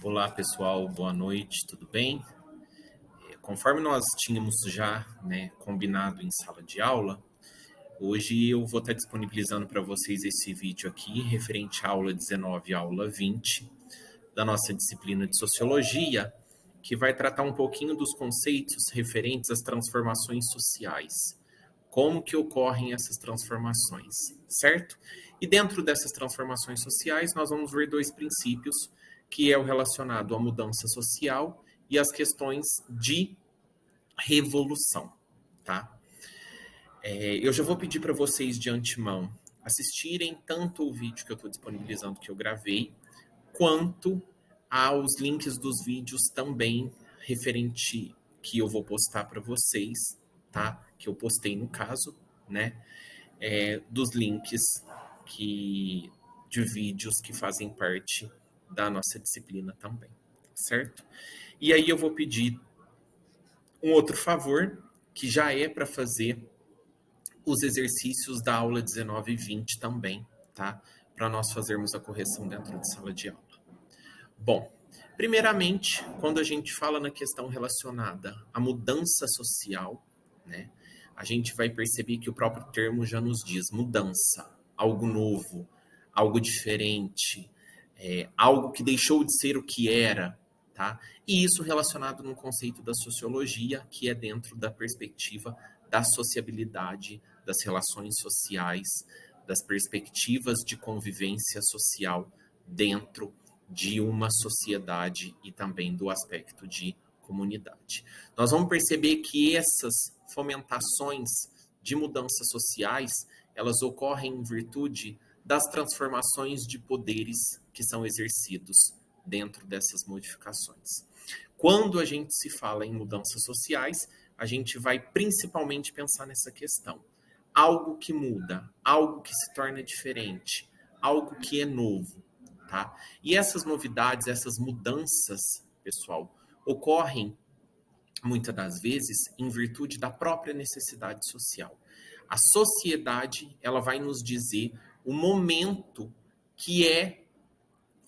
Olá, pessoal, boa noite, tudo bem? Conforme nós tínhamos já, combinado em sala de aula, hoje eu vou estar disponibilizando para vocês esse vídeo aqui, referente à aula 19 e aula 20 da nossa disciplina de Sociologia, que vai tratar um pouquinho dos conceitos referentes às transformações sociais. Como que ocorrem essas transformações, certo? E dentro dessas transformações sociais, nós vamos ver dois princípios, que é o relacionado à mudança social e as questões de revolução, tá? Eu já vou pedir para vocês de antemão assistirem tanto o vídeo que eu estou disponibilizando que eu gravei, quanto aos links dos vídeos também referente que eu vou postar para vocês, tá? Que eu postei no caso, né? Dos links de vídeos que fazem parte da nossa disciplina também, certo? E aí eu vou pedir um outro favor, que já é para fazer os exercícios da aula 19 e 20 também, tá? Para nós fazermos a correção dentro de sala de aula. Bom, primeiramente, quando a gente fala na questão relacionada à mudança social, né? A gente vai perceber que o próprio termo já nos diz mudança, algo novo, algo diferente, algo que deixou de ser o que era, tá? E isso relacionado no conceito da sociologia, que é dentro da perspectiva da sociabilidade, das relações sociais, das perspectivas de convivência social dentro de uma sociedade e também do aspecto de comunidade. Nós vamos perceber que essas fomentações de mudanças sociais, elas ocorrem em virtude das transformações de poderes que são exercidos dentro dessas modificações. Quando a gente se fala em mudanças sociais, a gente vai principalmente pensar nessa questão. Algo que muda, algo que se torna diferente, algo que é novo, tá? E essas novidades, essas mudanças, pessoal, ocorrem muitas das vezes em virtude da própria necessidade social. A sociedade, ela vai nos dizer o momento que é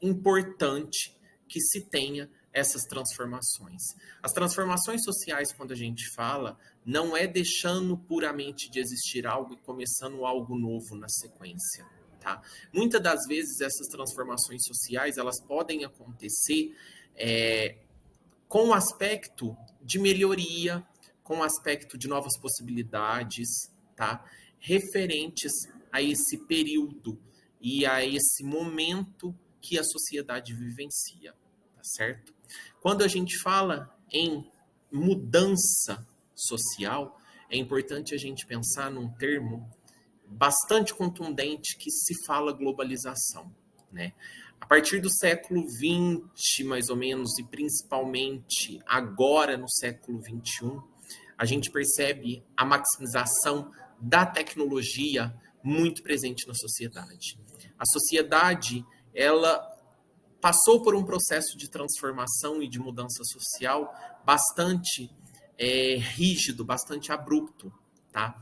importante que se tenha essas transformações. As transformações sociais, quando a gente fala, não é deixando puramente de existir algo e começando algo novo na sequência. Tá? Muitas das vezes essas transformações sociais elas podem acontecer com o aspecto de melhoria, com o aspecto de novas possibilidades, tá? Referentes a esse período e a esse momento que a sociedade vivencia, tá certo? Quando a gente fala em mudança social, é importante a gente pensar num termo bastante contundente que se fala globalização, né? A partir do século XX, mais ou menos, e principalmente agora no século XXI, a gente percebe a maximização da tecnologia muito presente na sociedade. A sociedade, ela passou por um processo de transformação e de mudança social bastante rígido, bastante abrupto, tá?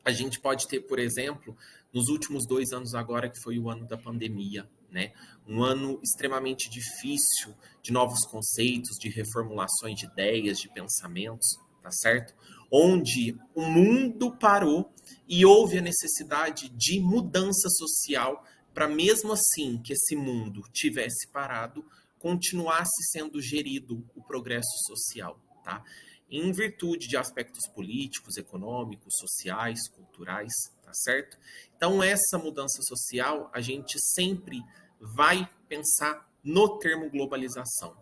A gente pode ter, por exemplo, nos últimos 2 anos agora, que foi o ano da pandemia, né? Um ano extremamente difícil de novos conceitos, de reformulações de ideias, de pensamentos, tá certo? Onde o mundo parou e houve a necessidade de mudança social para, mesmo assim que esse mundo tivesse parado, continuasse sendo gerido o progresso social, tá? Em virtude de aspectos políticos, econômicos, sociais, culturais, tá certo? Então, essa mudança social, a gente sempre vai pensar no termo globalização.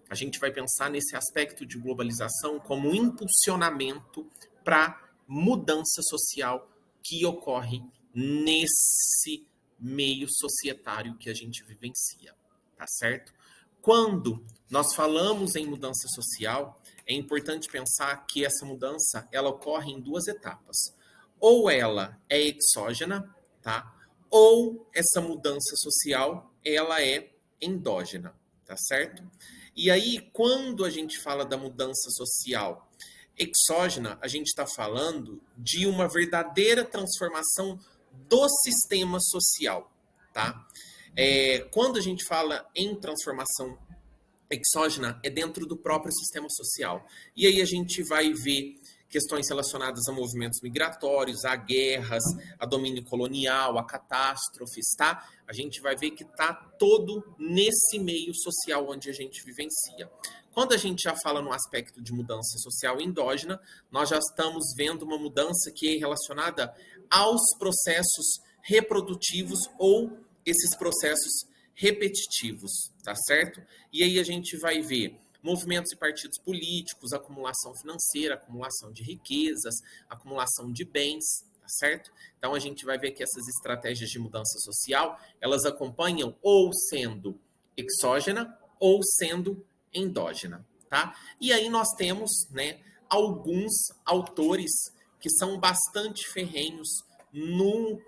A gente vai pensar nesse aspecto de globalização como um impulsionamento para mudança social que ocorre nesse meio societário que a gente vivencia, tá certo? Quando nós falamos em mudança social, é importante pensar que essa mudança ela ocorre em duas etapas. Ou ela é exógena, tá? Ou essa mudança social ela é endógena, tá certo? E aí, quando a gente fala da mudança social exógena, a gente está falando de uma verdadeira transformação do sistema social, tá? Quando a gente fala em transformação exógena é dentro do próprio sistema social. E aí a gente vai ver questões relacionadas a movimentos migratórios, a guerras, a domínio colonial, a catástrofes, tá? A gente vai ver que tá todo nesse meio social onde a gente vivencia. Quando a gente já fala no aspecto de mudança social endógena, nós já estamos vendo uma mudança que é relacionada aos processos reprodutivos ou esses processos repetitivos, tá certo? E aí a gente vai ver movimentos e partidos políticos, acumulação financeira, acumulação de riquezas, acumulação de bens, tá certo? Então a gente vai ver que essas estratégias de mudança social, elas acompanham ou sendo exógena ou sendo endógena, tá? E aí nós temos, né, alguns autores que são bastante ferrenhos no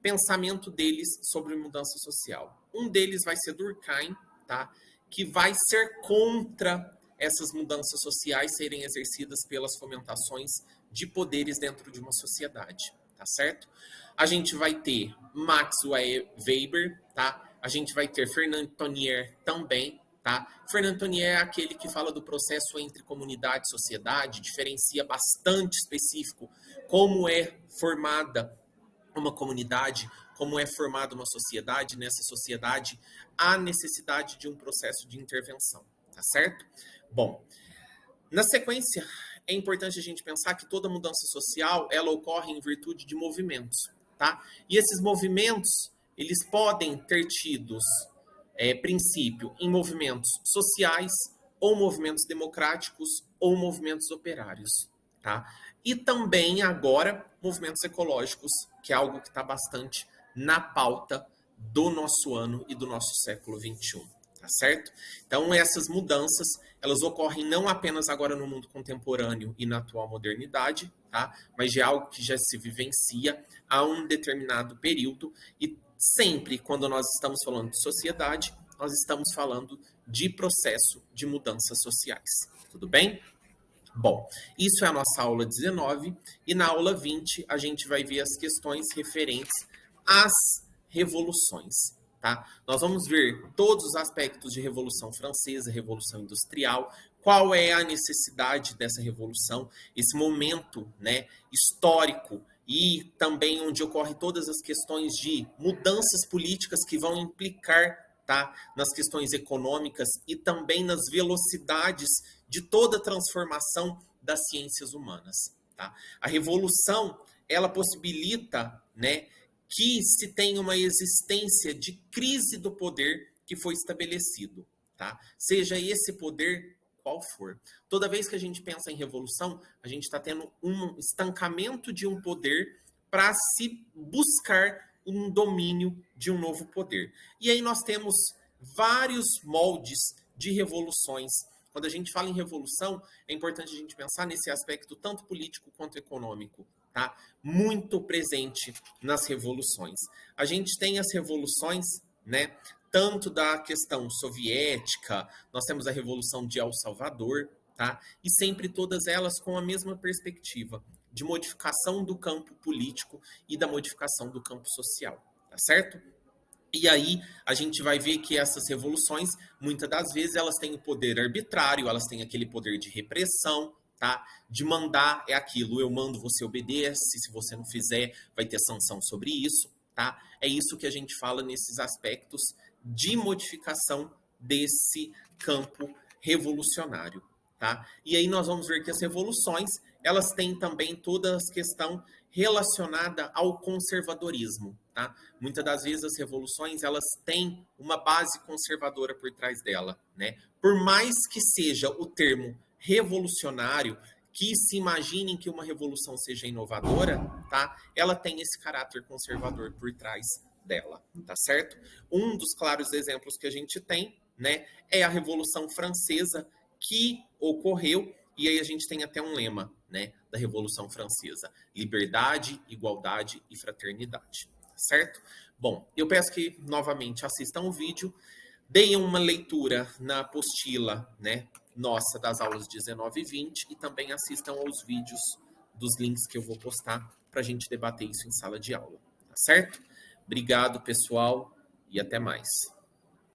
pensamento deles sobre mudança social. Um deles vai ser Durkheim, tá? Que vai ser contra essas mudanças sociais serem exercidas pelas fomentações de poderes dentro de uma sociedade, tá certo? A gente vai ter Max Weber, tá? A gente vai ter Fernand Tonnier também, tá? Fernand Tonnier é aquele que fala do processo entre comunidade e sociedade, diferencia bastante específico como é formada uma comunidade, como é formada uma sociedade, nessa sociedade há necessidade de um processo de intervenção, tá certo? Bom, na sequência, é importante a gente pensar que toda mudança social, ela ocorre em virtude de movimentos, tá? E esses movimentos, eles podem ter tidos princípio em movimentos sociais, ou movimentos democráticos, ou movimentos operários, tá? E também agora movimentos ecológicos, que é algo que está bastante na pauta do nosso ano e do nosso século XXI, tá certo? Então essas mudanças, elas ocorrem não apenas agora no mundo contemporâneo e na atual modernidade, tá? Mas de algo que já se vivencia há um determinado período e sempre quando nós estamos falando de sociedade, nós estamos falando de processo de mudanças sociais. Tudo bem? Bom, isso é a nossa aula 19 e na aula 20 a gente vai ver as questões referentes às revoluções, tá? Nós vamos ver todos os aspectos de Revolução Francesa, Revolução Industrial, qual é a necessidade dessa revolução, esse momento, né, histórico e também onde ocorrem todas as questões de mudanças políticas que vão implicar, tá, nas questões econômicas e também nas velocidades de toda a transformação das ciências humanas, tá? A revolução, ela possibilita, né, que se tenha uma existência de crise do poder que foi estabelecido, tá? Seja esse poder qual for. Toda vez que a gente pensa em revolução, a gente está tendo um estancamento de um poder para se buscar um domínio de um novo poder. E aí nós temos vários moldes de revoluções. Quando a gente fala em revolução, é importante a gente pensar nesse aspecto tanto político quanto econômico, tá? Muito presente nas revoluções. A gente tem as revoluções, né? Tanto da questão soviética, nós temos a Revolução de El Salvador, tá? E sempre todas elas com a mesma perspectiva de modificação do campo político e da modificação do campo social, tá certo? E aí a gente vai ver que essas revoluções, muitas das vezes, elas têm o poder arbitrário, elas têm aquele poder de repressão, tá? De mandar é aquilo, eu mando, você obedece, se você não fizer, vai ter sanção sobre isso, tá? É isso que a gente fala nesses aspectos de modificação desse campo revolucionário, tá? E aí nós vamos ver que as revoluções, elas têm também toda a questão relacionada ao conservadorismo, tá? Muitas das vezes as revoluções, elas têm uma base conservadora por trás dela, né? Por mais que seja o termo revolucionário, que se imaginem que uma revolução seja inovadora, tá? Ela tem esse caráter conservador por trás dela, tá certo? Um dos claros exemplos que a gente tem, né, é a Revolução Francesa que ocorreu, e aí a gente tem até um lema, né, da Revolução Francesa: liberdade, igualdade e fraternidade, tá certo? Bom, eu peço que novamente assistam o vídeo, deem uma leitura na apostila, né, nossa das aulas 19 e 20 e também assistam aos vídeos dos links que eu vou postar para a gente debater isso em sala de aula, tá certo? Obrigado, pessoal, e até mais.